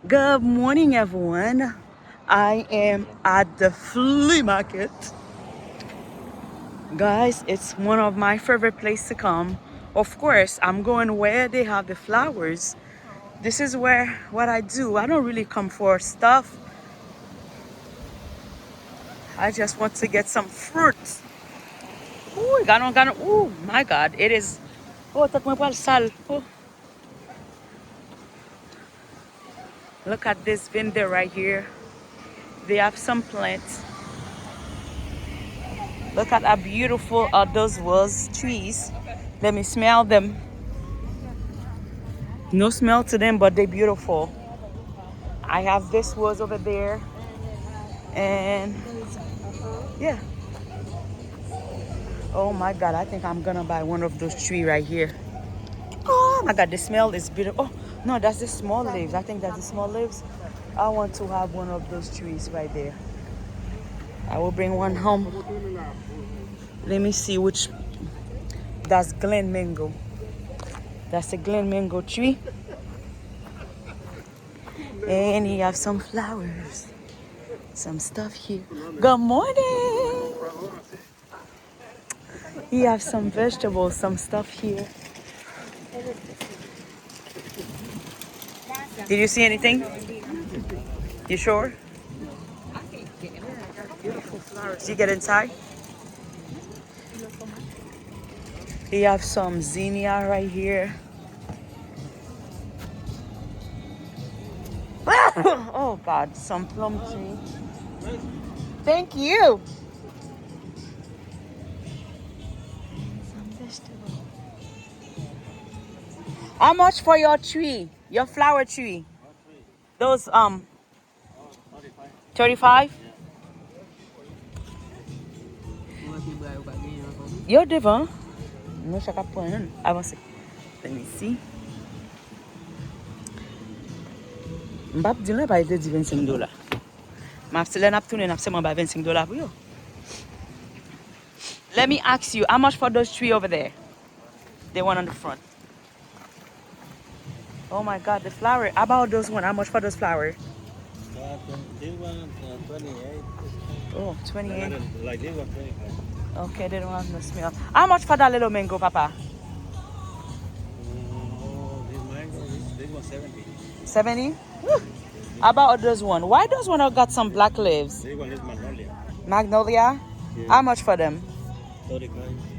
Good morning, everyone. I am at the flea market. Guys, it's one of my favorite places to come. Of course, I'm going where they have the flowers. This is where what I do. I don't really come for stuff. I just want to get some fruit. Ooh, oh my God, it is. Oh, tak mo pal sal. Oh, look at this vendor right here. They have some plants. Look at how beautiful are those was trees. Let me smell them. No smell to them, but they're beautiful. I have this was over there. And yeah. Oh my God, I think I'm gonna buy one of those trees right here. Oh my God, the smell is beautiful. Oh, no, that's the small leaves. I think that's the small leaves. I want to have one of those trees right there. I will bring one home. Let me see which. That's Glen Mango. That's a Glen Mango tree. And you have some flowers. Some stuff here. Good morning. You have some vegetables, some stuff here. Did you see anything? You sure? Beautiful flowers. Did you get inside? You have some zinnia right here. Oh God, some plum tree. Thank you. Some vegetable. How much for your tree? Your flower tree? Those 35? You're devant. No chaka point. Avancez. Let me see. Mbap di lan pa ite di $25. Map se le nap tounen ap seman ba $25 pour yo. Let me ask you, how much for those trees over there? The one on the front. Oh my God, the flower. How about those one? How much for those flowers? This one 28. Oh, 28. Like this one 25. Okay, they don't have no smell. How much for that little mango, Papa? Oh, this mango, this one 70. 70? How about those one? Why those one have got some black leaves? This one is magnolia. Magnolia? Yeah. How much for them? 35.